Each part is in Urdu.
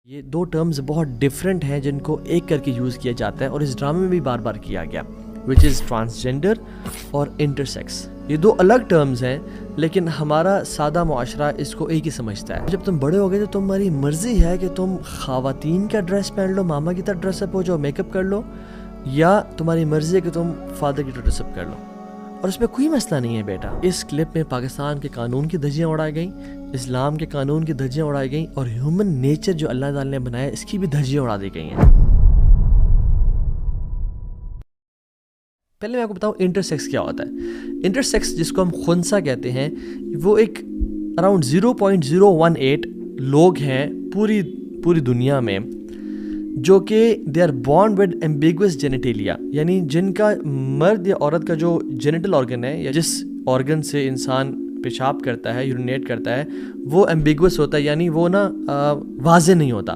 یہ دو ٹرمز بہت ڈفرینٹ ہیں جن کو ایک کر کے یوز کیا جاتا ہے اور اس ڈرامے میں بھی بار بار کیا گیا، وچ از ٹرانسجینڈر اور انٹرسیکس۔ یہ دو الگ ٹرمز ہیں لیکن ہمارا سادہ معاشرہ اس کو ایک ہی سمجھتا ہے۔ جب تم بڑے ہو گئے تو تمہاری مرضی ہے کہ تم خواتین کا ڈریس پہن لو، ماما کی طرح ڈریس اپ ہو جاؤ، میک اپ کر لو، یا تمہاری مرضی ہے کہ تم فادر کی طرح ڈریس اپ کر لو، اور اس میں کوئی مسئلہ نہیں ہے بیٹا۔ اس کلپ میں پاکستان کے قانون کی دھجیاں اڑائی گئیں، اسلام کے قانون کی دھجیاں اڑائی گئیں، اور ہیومن نیچر جو اللہ تعالیٰ نے بنایا اس کی بھی دھجیاں اڑا دی گئی ہیں۔ پہلے میں آپ کو بتاؤں انٹرسیکس کیا ہوتا ہے۔ انٹرسیکس جس کو ہم خنثی کہتے ہیں، وہ ایک اراؤنڈ 0.018 لوگ ہیں پوری دنیا میں جو کہ they are born with ambiguous genitalia, یعنی جن کا مرد یا عورت کا جو جینیٹل آرگن ہے یا جس آرگن سے انسان پیشاب کرتا ہے، یورینیٹ کرتا ہے، وہ ایمبیگوس ہوتا ہے، یعنی وہ واضح نہیں ہوتا،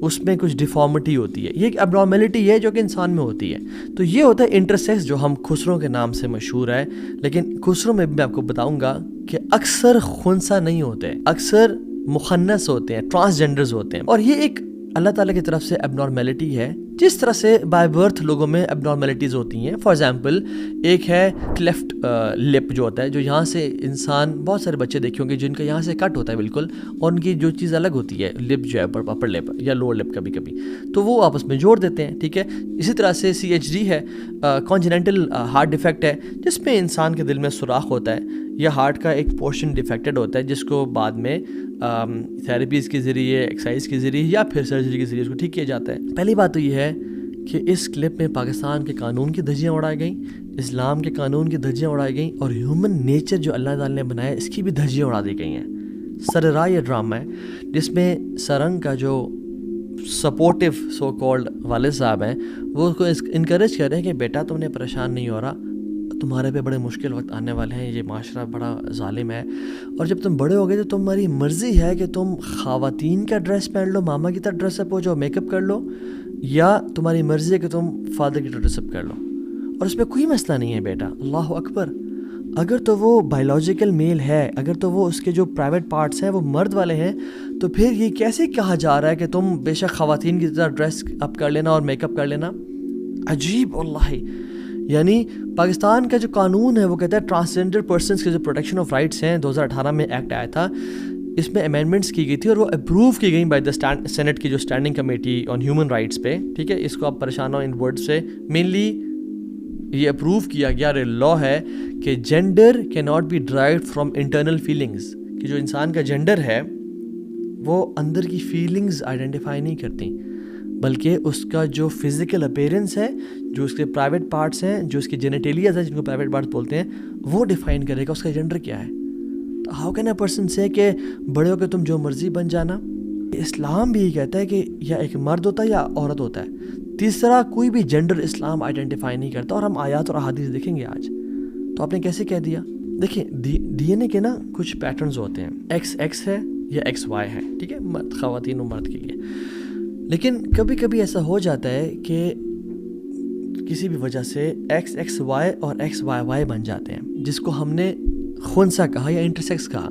اس میں کچھ ڈیفارمٹی ہوتی ہے۔ یہ ایک ابنارمیلٹی ہے جو کہ انسان میں ہوتی ہے۔ تو یہ ہوتا ہے انٹرسیکس، جو ہم خسروں کے نام سے مشہور ہے، لیکن خسروں میں بھی میں آپ کو بتاؤں گا کہ اکثر خنثی نہیں ہوتے، اکثر مخنث ہوتے ہیں، ٹرانسجینڈرز ہوتے ہیں، اور یہ ایک اللہ تعالیٰ کی طرف سے ابنارمیلٹی ہے، جس طرح سے بائی برتھ لوگوں میں ابنارمیلٹیز ہوتی ہیں۔ فار ایگزامپل ایک ہے کلیفٹ لپ جو ہوتا ہے، جو یہاں سے انسان بہت سارے بچے دیکھے ہوں گے جن کا یہاں سے کٹ ہوتا ہے بالکل، اور ان کی جو چیز الگ ہوتی ہے، لپ جو ہے اپر لپ یا لوور لپ کبھی کبھی، تو وہ آپس میں جوڑ دیتے ہیں، ٹھیک ہے۔ اسی طرح سے CHD ہے، کانجنینٹل ہارٹ ڈیفیکٹ ہے، جس میں انسان کے دل میں سوراخ ہوتا ہے یا ہارٹ کا ایک پورشن ڈیفیکٹڈ ہوتا ہے، جس کو بعد میں تھیراپیز کے ذریعے، ایکسرسائز کے ذریعے یا پھر سرجری کے ذریعے اس کو ٹھیک کیا جاتا ہے۔ پہلی بات تو یہ ہے کہ اس کلپ میں پاکستان کے قانون کی دھجیاں اڑائی گئیں، اسلام کے قانون کی دھجیاں اڑائی گئیں، اور ہیومن نیچر جو اللہ تعالیٰ نے بنایا اس کی بھی دھجیاں اڑا دی گئی ہیں۔ سرراہ یہ ڈرامہ ہے جس میں سرنگ کا جو سپورٹیو سو کالڈ والد صاحب ہیں، وہ اس کو انکریج کر رہے ہیں کہ بیٹا تم نے پریشان نہیں ہو رہا، تمہارے پہ بڑے مشکل وقت آنے والے ہیں، یہ معاشرہ بڑا ظالم ہے، اور جب تم بڑے ہو گئے تو تمہاری مرضی ہے کہ تم خواتین کا ڈریس پہن لو، ماما کی طرح ڈریس اپ ہو جاؤ، میک اپ کر لو، یا تمہاری مرضی ہے کہ تم فادر کی طرح ڈریس اپ کر لو، اور اس میں کوئی مسئلہ نہیں ہے بیٹا۔ اللہ اکبر۔ اگر تو وہ بائیولوجیکل میل ہے، اگر تو وہ اس کے جو پرائیویٹ پارٹس ہیں وہ مرد والے ہیں، تو پھر یہ کیسے کہا جا رہا ہے کہ تم بے شک خواتین کی طرح ڈریس اپ کر لینا اور میک اپ کر لینا؟ عجیب اللہ۔ یعنی پاکستان کا جو قانون ہے وہ کہتا ہے ٹرانسجینڈر پرسنس کے جو پروٹیکشن آف رائٹس ہیں، 2018 میں ایکٹ آیا تھا، اس میں امینڈمنٹس کی گئی تھی اور وہ اپروو کی گئی بائی دا سینٹ کی جو standing committee on human rights پہ، ٹھیک ہے۔ اس کو آپ پریشان ہو ان ورڈ سے، مینلی یہ اپروو کیا گیا اور لا ہے کہ جینڈر کی not be derived from internal feelings, کہ جو انسان کا جینڈر ہے وہ اندر کی فیلنگز آئیڈینٹیفائی نہیں کرتی، بلکہ اس کا جو فزیکل اپیرنس ہے، جو اس کے پرائیویٹ پارٹس ہیں، جو اس کی جینیٹیلیاز ہیں جن کو پرائیویٹ پارٹس بولتے ہیں، وہ ڈیفائن کرے گا اس کا جینڈر کیا ہے۔ تو ہاؤ کین اے پرسن سے کہ بڑے ہو کے تم جو مرضی بن جانا؟ اسلام بھی یہ کہتا ہے کہ یا ایک مرد ہوتا ہے یا عورت ہوتا ہے، تیسرا کوئی بھی جینڈر اسلام آئیڈینٹیفائی نہیں کرتا، اور ہم آیات اور احادیث دیکھیں گے آج۔ تو آپ نے کیسے کہہ دیا؟ دیکھیں ڈی این اے کے کچھ پیٹرنز ہوتے ہیں، ایکس ہے یا XY ہے، ٹھیک ہے، خواتین و مرد کے لیے، لیکن کبھی کبھی ایسا ہو جاتا ہے کہ کسی بھی وجہ سے XXY اور XYY بن جاتے ہیں، جس کو ہم نے خنثی کہا یا انٹرسیکس کہا،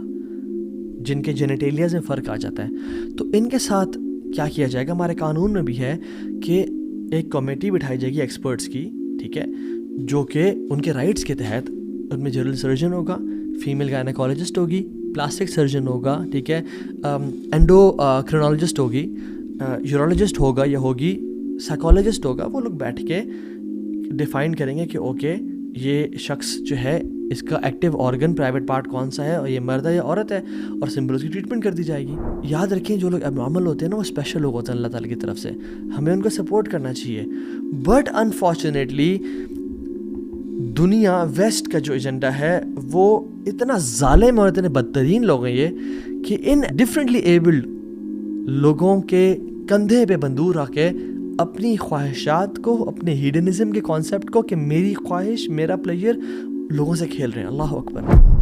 جن کے جینیٹیلیاز میں فرق آ جاتا ہے۔ تو ان کے ساتھ کیا کیا جائے گا؟ ہمارے قانون میں بھی ہے کہ ایک کمیٹی بٹھائی جائے گی ایکسپرٹس کی، ٹھیک ہے، جو کہ ان کے رائٹس کے تحت ان میں جنرل سرجن ہوگا، فیمیل گائنیکالوجسٹ ہوگی، پلاسٹک سرجن ہوگا، ٹھیک ہے، اینڈوکرینالوجسٹ ہوگی، یورولوجسٹ ہوگا یا ہوگی، سائیکالوجسٹ ہوگا۔ وہ لوگ بیٹھ کے ڈیفائن کریں گے کہ اوکے یہ شخص جو ہے اس کا ایکٹیو آرگن پرائیویٹ پارٹ کون سا ہے، اور یہ مرد ہے یا عورت ہے، اور سمپل اس کی ٹریٹمنٹ کر دی جائے گی۔ یاد رکھیں جو لوگ اب نارمل ہوتے ہیں نا، وہ اسپیشل لوگ ہوتے ہیں اللہ تعالیٰ کی طرف سے، ہمیں ان کو سپورٹ کرنا چاہیے۔ بٹ انفارچونیٹلی دنیا ویسٹ کا جو ایجنڈا ہے وہ اتنا ظالم اور اتنے بدترین لوگ ہیں یہ، کہ ان ڈفرینٹلی ایبلڈ لوگوں کے کندھے پہ بندوق رکھ کے اپنی خواہشات کو، اپنے ہیڈنزم کے کانسیپٹ کو، کہ میری خواہش میرا پلیئر، لوگوں سے کھیل رہے ہیں۔ اللہ اکبر۔